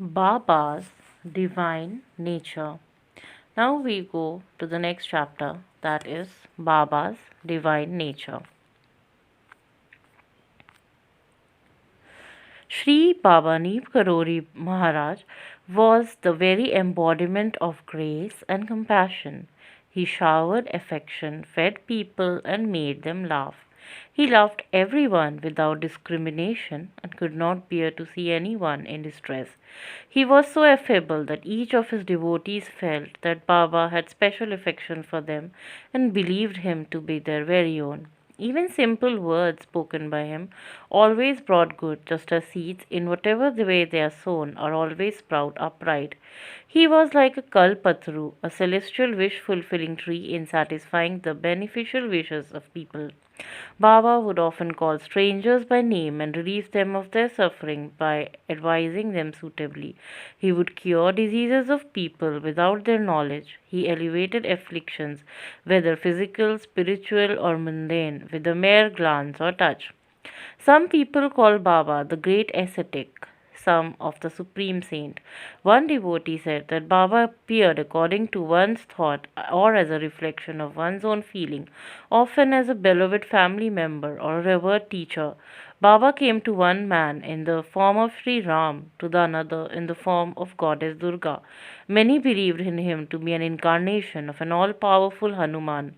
Baba's divine nature. Now we go to the next chapter, that is Baba's divine nature. Sri Baba Neep Karori Maharaj was the very embodiment of grace and compassion. He showered affection, fed people, and made them laugh. He loved everyone without discrimination and could not bear to see anyone in distress. He was so affable that each of his devotees felt that Baba had special affection for them and believed him to be their very own. Even simple words spoken by him always brought good, just as seeds, in whatever the way they are sown, are always sprout upright. He was like a kalpatru, a celestial wish fulfilling tree in satisfying the beneficial wishes of people. Baba would often call strangers by name and relieve them of their suffering by advising them suitably. He would cure diseases of people without their knowledge. He alleviated afflictions, whether physical, spiritual, or mundane, with a mere glance or touch. Some people call Baba the great ascetic, some of the supreme saint. One devotee said that Baba appeared according to one's thought or as a reflection of one's own feeling, often as a beloved family member or a revered teacher. Baba came to one man in the form of Sri Ram, to the another in the form of goddess Durga. Many believed in him to be an incarnation of an all powerful Hanuman.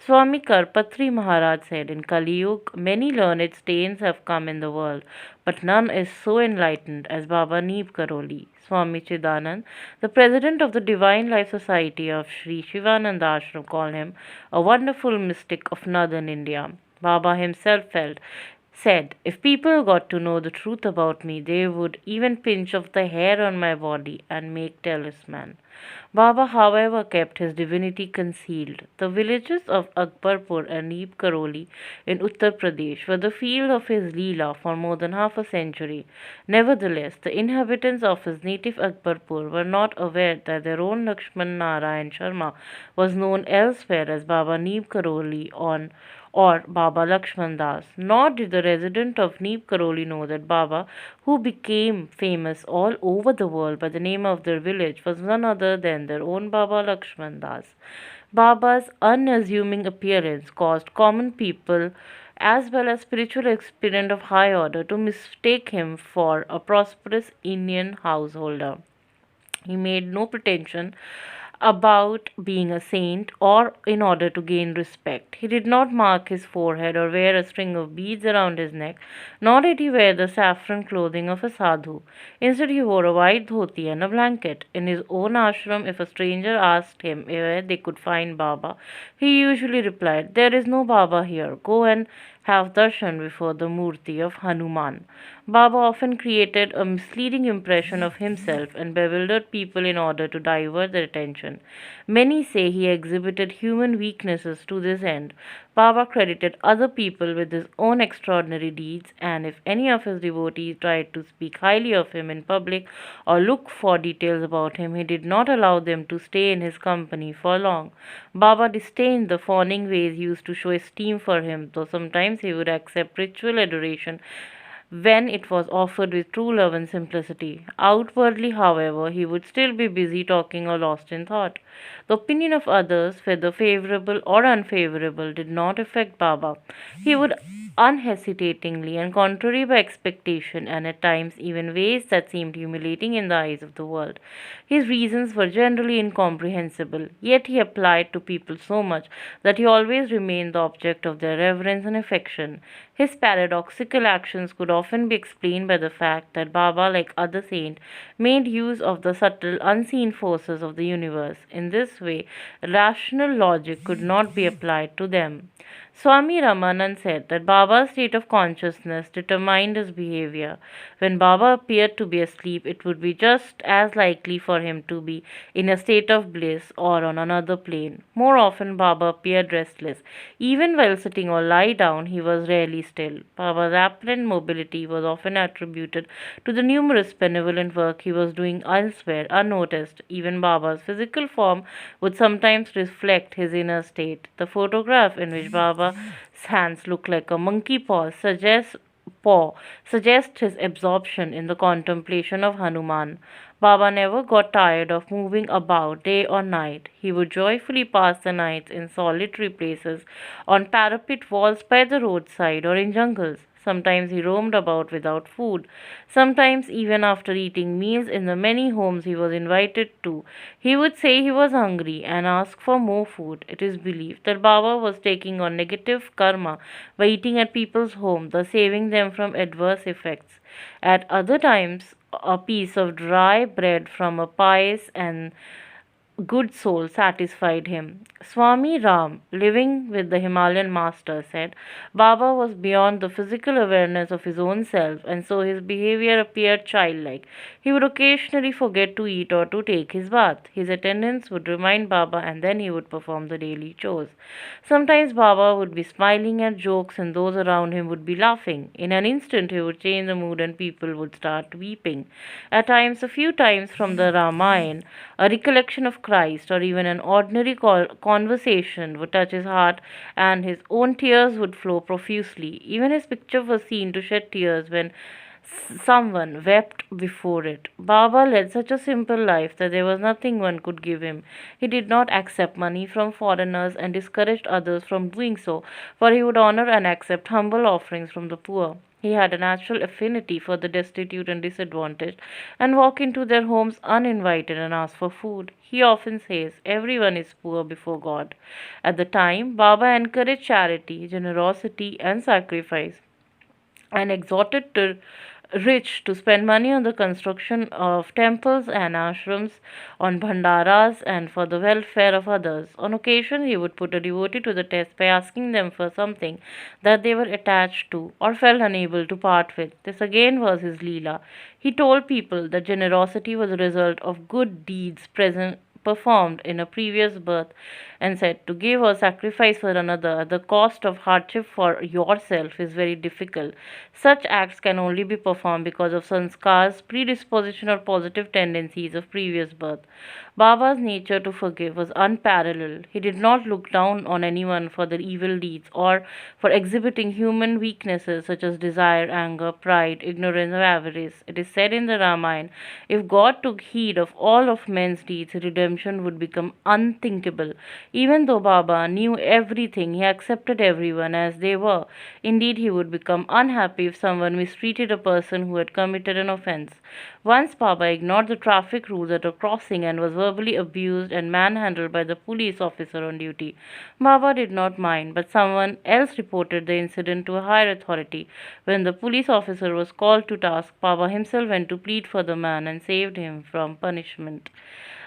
Swami Karpatri Maharaj said, in Kali Yuga, many learned saints have come in the world, but none is so enlightened as Baba Neep Karoli. Swami Chidanand, the president of the Divine Life Society of Sri Shivananda Ashram, called him a wonderful mystic of northern India. Baba himself said, if people got to know the truth about me, they would even pinch off the hair on my body and make talisman. Baba, however, kept his divinity concealed. The villages of Akbarpur and Neep Karoli in Uttar Pradesh were the field of his Leela for more than half a century. Nevertheless, the inhabitants of his native Akbarpur were not aware that their own Lakshman Narayan Sharma was known elsewhere as Baba Neep Karoli on or Baba Lakshman Das. Nor did the resident of Neep Karoli know that Baba, who became famous all over the world by the name of their village, was none other than their own Baba Lakshman Das. Baba's unassuming appearance caused common people as well as spiritual aspirant of high order to mistake him for a prosperous Indian householder. He made no pretension about being a saint or in order to gain respect. He did not mark his forehead or wear a string of beads around his neck, nor did he wear the saffron clothing of a sadhu. Instead, he wore a white dhoti and a blanket. In his own ashram, if a stranger asked him where they could find Baba, he usually replied, there is no Baba here. Go and have darshan before the murti of Hanuman. Baba often created a misleading impression of himself and bewildered people in order to divert their attention. Many say he exhibited human weaknesses to this end. Baba credited other people with his own extraordinary deeds, and if any of his devotees tried to speak highly of him in public or look for details about him, he did not allow them to stay in his company for long. Baba disdained the fawning ways used to show esteem for him, though sometimes he would accept ritual adoration when it was offered with true love and simplicity. Outwardly, however, he would still be busy talking or lost in thought. The opinion of others, whether favorable or unfavorable, did not affect Baba. He would unhesitatingly and contrary by expectation, and at times even ways that seemed humiliating in the eyes of the world. His reasons were generally incomprehensible, yet he applied to people so much that he always remained the object of their reverence and affection. His paradoxical actions could often be explained by the fact that Baba, like other saints, made use of the subtle, unseen forces of the universe. In this way, rational logic could not be applied to them. Swami Ramanand said that Baba's state of consciousness determined his behavior. When Baba appeared to be asleep, it would be just as likely for him to be in a state of bliss or on another plane. More often, Baba appeared restless. Even while sitting or lie down, he was rarely still. Baba's apparent mobility was often attributed to the numerous benevolent work he was doing elsewhere unnoticed. Even Baba's physical form would sometimes reflect his inner state. The photograph in which Baba's hands look like a monkey paws suggests paw suggests his absorption in the contemplation of Hanuman. Baba never got tired of moving about day or night. He would joyfully pass the nights in solitary places, on parapet walls by the roadside, or in jungles. Sometimes he roamed about without food. Sometimes, even after eating meals in the many homes he was invited to, he would say he was hungry and ask for more food. It is believed that Baba was taking on negative karma by eating at people's homes, thus saving them from adverse effects. At other times, a piece of dry bread from a pious and good soul satisfied him. Swami Ram, living with the Himalayan master, said Baba was beyond the physical awareness of his own self, and so his behavior appeared childlike. He would occasionally forget to eat or to take his bath. His attendants would remind Baba, and then he would perform the daily chores. Sometimes Baba would be smiling at jokes, and those around him would be laughing. In an instant, he would change the mood, and people would start weeping. At times, a few times from the Ramayana, a recollection of Christ or even an ordinary conversation would touch his heart, and his own tears would flow profusely. Even his picture was seen to shed tears when someone wept before it. Baba led such a simple life that there was nothing one could give him. He did not accept money from foreigners and discouraged others from doing so, for he would honor and accept humble offerings from the poor. He had a natural affinity for the destitute and disadvantaged, and walk into their homes uninvited and ask for food. He often says, everyone is poor before God. At the time, Baba encouraged charity, generosity, and sacrifice, and exhorted the rich to spend money on the construction of temples and ashrams, on bhandaras, and for the welfare of others. On occasion, he would put a devotee to the test by asking them for something that they were attached to or felt unable to part with. This again was his Leela. He told people that generosity was a result of good deeds present performed in a previous birth, and said to give or sacrifice for another at the cost of hardship for yourself is very difficult. Such acts can only be performed because of sanskars, predisposition, or positive tendencies of previous birth. Baba's nature to forgive was unparalleled. He did not look down on anyone for their evil deeds or for exhibiting human weaknesses such as desire, anger, pride, ignorance, or avarice. It is said in the Ramayana, if God took heed of all of men's deeds, redemption would become unthinkable. Even though Baba knew everything, he accepted everyone as they were. Indeed, he would become unhappy if someone mistreated a person who had committed an offense. Once Baba ignored the traffic rules at a crossing and was verbally abused and manhandled by the police officer on duty. Baba did not mind, but someone else reported the incident to a higher authority. When the police officer was called to task, Baba himself went to plead for the man and saved him from punishment.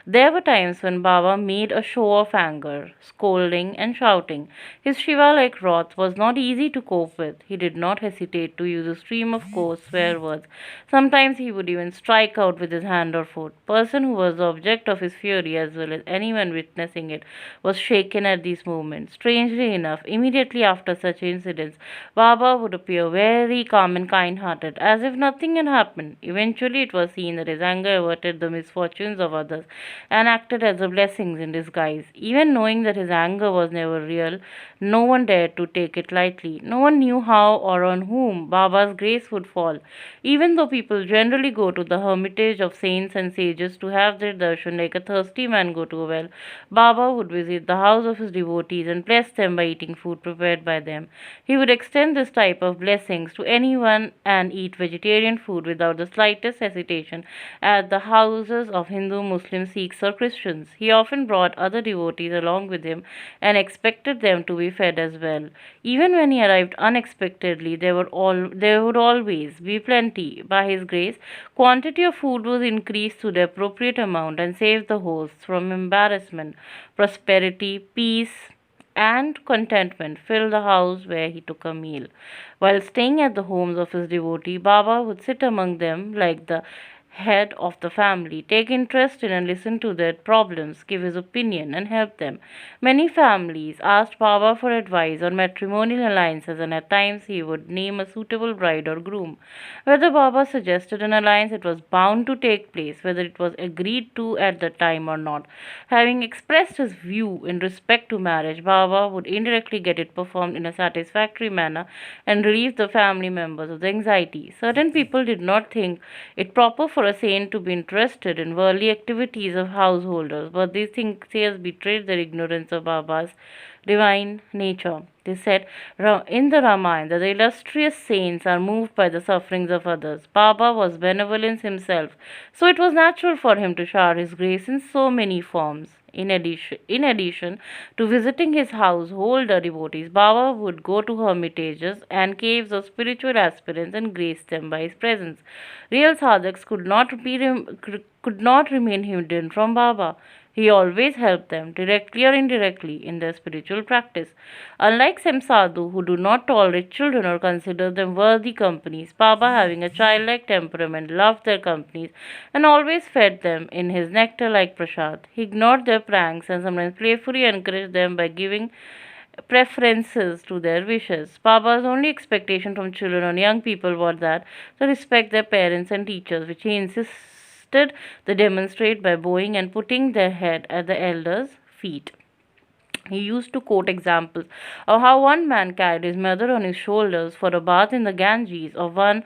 There were times when Baba made a show of anger, scolding and shouting. His Shiva-like wrath was not easy to cope with. He did not hesitate to use a stream of coarse swear words. Sometimes he would even strike out with his hand or foot. Person who was the object of his fury, as well as anyone witnessing it, was shaken at these movements. Strangely enough, immediately after such incidents, Baba would appear very calm and kind-hearted, as if nothing had happened. Eventually, it was seen that his anger averted the misfortunes of others and acted as a blessing in disguise. Even knowing that his anger was never real, no one dared to take it lightly. No one knew how or on whom Baba's grace would fall. Even though people generally go to the hermitage of saints and sages to have their darshan like a thirsty man go to a well, Baba would visit the house of his devotees and bless them by eating food prepared by them. He would extend this type of blessings to anyone and eat vegetarian food without the slightest hesitation at the houses of Hindu, Muslim, Sikhs, or Christians. He often brought other devotees along with him and expected them to be fed as well. Even when he arrived unexpectedly, there would always be plenty. By his grace, quantity of food was increased to the appropriate amount and saved the hosts from embarrassment. Prosperity, peace, and contentment filled the house where he took a meal. While staying at the homes of his devotee, Baba would sit among them like the head of the family, take interest in and listen to their problems, give his opinion, and help them. Many families asked Baba for advice on matrimonial alliances, and at times he would name a suitable bride or groom. Whether Baba suggested an alliance, it was bound to take place, whether it was agreed to at the time or not. Having expressed his view in respect to marriage, Baba would indirectly get it performed in a satisfactory manner and relieve the family members of the anxiety. Certain people did not think it proper for a saint to be interested in worldly activities of householders, but these thinkers betrayed their ignorance of Baba's divine nature. They said in the Ramayana that the illustrious saints are moved by the sufferings of others. Baba was benevolence himself, so it was natural for him to shower his grace in so many forms. In addition to visiting his householder devotees, Baba would go to hermitages and caves of spiritual aspirants and grace them by his presence. Real sadhaks could not remain hidden from Baba. He always helped them, directly or indirectly, in their spiritual practice. Unlike some sadhu who do not tolerate children or consider them worthy companies, Baba, having a childlike temperament, loved their companies and always fed them in his nectar like prasad. He ignored their pranks and sometimes playfully encouraged them by giving preferences to their wishes. Baba's only expectation from children and young people was that they respect their parents and teachers, which he insisted they demonstrate by bowing and putting their head at the elders' feet. He used to quote examples of how one man carried his mother on his shoulders for a bath in the Ganges, or one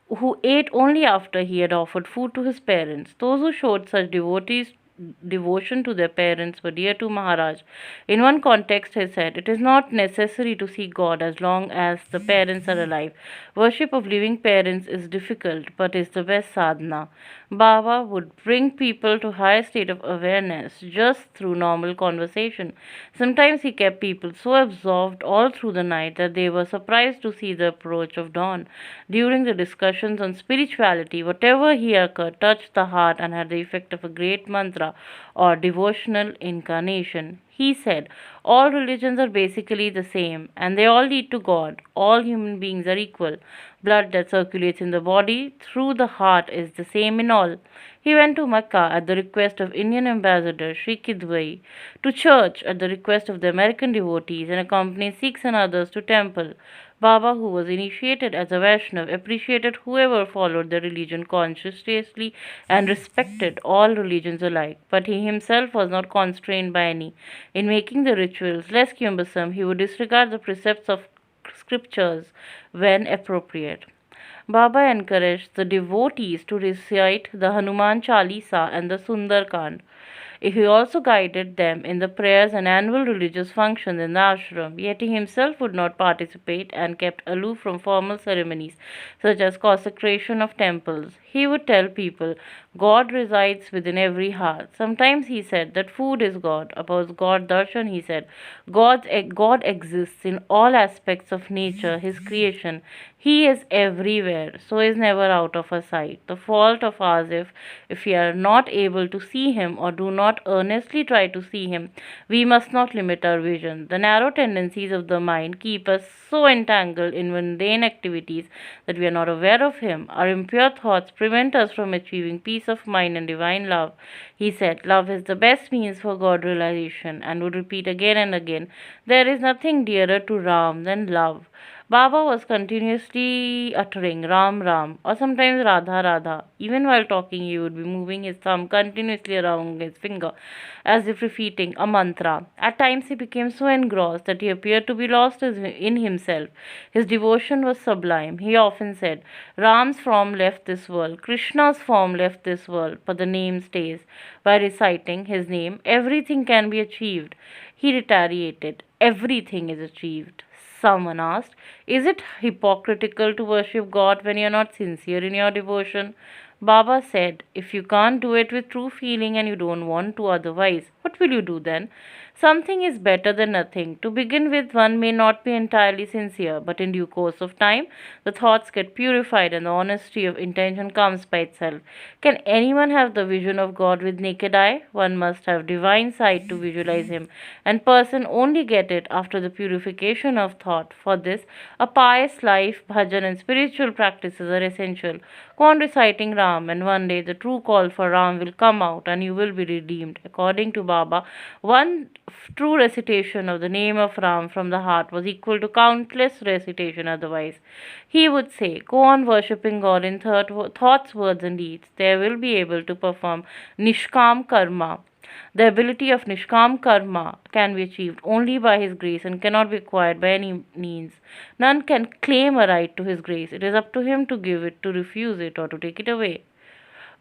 who ate only after he had offered food to his parents. Those who showed such devotion to their parents were dear to Maharaj. In one context, he said, "It is not necessary to seek God as long as the parents are alive. Worship of living parents is difficult, but is the best sadhana." Baba would bring people to higher state of awareness just through normal conversation. Sometimes he kept people so absorbed all through the night that they were surprised to see the approach of dawn. During the discussions on spirituality, whatever he occurred touched the heart and had the effect of a great mantra or devotional incarnation. He said, "All religions are basically the same and they all lead to God. All human beings are equal. Blood that circulates in the body through the heart is the same in all." He went to Mecca at the request of Indian ambassador Sri Kidwai, to church at the request of the American devotees, and accompanied Sikhs and others to temple. Baba, who was initiated as a Vaishnav, appreciated whoever followed the religion conscientiously and respected all religions alike. But he himself was not constrained by any. In making the rituals less cumbersome, he would disregard the precepts of scriptures when appropriate. Baba encouraged the devotees to recite the Hanuman Chalisa and the Sundar Kand. He also guided them in the prayers and annual religious functions in the ashram, yet he himself would not participate and kept aloof from formal ceremonies such as consecration of temples. He would tell people God resides within every heart. Sometimes he said that food is God. About God darshan, he said God exists in all aspects of nature, his creation. He is everywhere, so is never out of our sight. The fault of ours if we are not able to see him or do not earnestly try to see him, we must not limit our vision. The narrow tendencies of the mind keep us so entangled in mundane activities that we are not aware of him. Our impure thoughts prevent us from achieving peace of mind and divine love. He said, "Love is the best means for God realization," and would repeat again and again, "There is nothing dearer to Ram than love." Baba was continuously uttering Ram Ram or sometimes Radha Radha. Even while talking, he would be moving his thumb continuously around his finger as if repeating a mantra. At times, he became so engrossed that he appeared to be lost in himself. His devotion was sublime. He often said, "Ram's form left this world, Krishna's form left this world, but the name stays." By reciting his name, everything can be achieved. He reiterated, "Everything is achieved." Someone asked, "Is it hypocritical to worship God when you are not sincere in your devotion?" Baba said, "If you can't do it with true feeling and you don't want to otherwise, What will you do then? Something is better than nothing. To begin with, one may not be entirely sincere, but in due course of time, the thoughts get purified and the honesty of intention comes by itself. Can anyone have the vision of God with naked eye? One must have divine sight to visualize Him, and person only get it after the purification of thought. For this, a pious life, bhajan, and spiritual practices are essential. Go on reciting Ram, and one day the true call for Ram will come out and you will be redeemed. According to Baba, one true recitation of the name of Ram from the heart was equal to countless recitation otherwise. He would say, go on worshipping God in thoughts, words, and deeds. They will be able to perform Nishkam Karma. The ability of Nishkam Karma can be achieved only by His grace and cannot be acquired by any means. None can claim a right to His grace. It is up to Him to give it, to refuse it, or to take it away.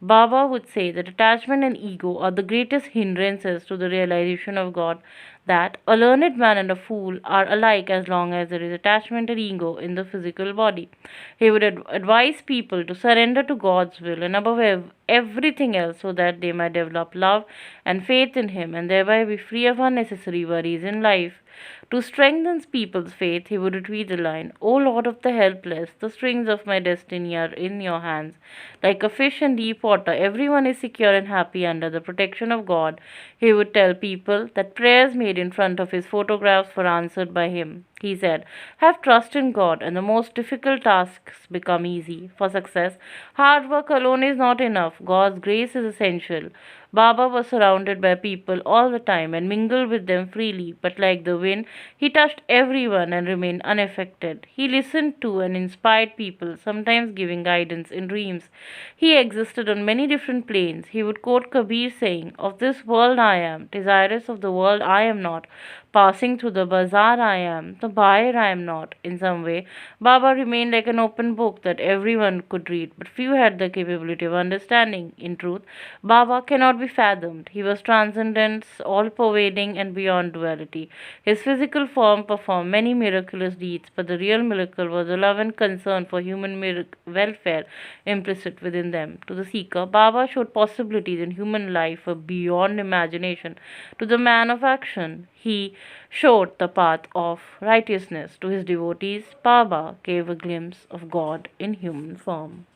Baba would say that attachment and ego are the greatest hindrances to the realization of God, that a learned man and a fool are alike as long as there is attachment and ego in the physical body. He would advise people to surrender to God's will and above everything else so that they might develop love and faith in Him and thereby be free of unnecessary worries in life. To strengthen people's faith, he would repeat the line, O Lord of the helpless, the strings of my destiny are in your hands. Like a fish in deep water, everyone is secure and happy under the protection of God. He would tell people that prayers made in front of his photographs were answered by him. He said, have trust in God, and the most difficult tasks become easy. For success, hard work alone is not enough. God's grace is essential. Baba was surrounded by people all the time and mingled with them freely, but like the wind, he touched everyone and remained unaffected. He listened to and inspired people, sometimes giving guidance in dreams. He existed on many different planes. He would quote Kabir saying, of this world I am, desirous of the world I am not. Passing through the bazaar I am, the buyer I am not. In some way, Baba remained like an open book that everyone could read, but few had the capability of understanding. In truth, Baba cannot be fathomed. He was transcendent, all pervading, and beyond duality. His physical form performed many miraculous deeds, but the real miracle was the love and concern for human welfare implicit within them. To the seeker, Baba showed possibilities in human life beyond imagination. To the man of action, he showed the path of righteousness. To his devotees, Baba gave a glimpse of God in human form.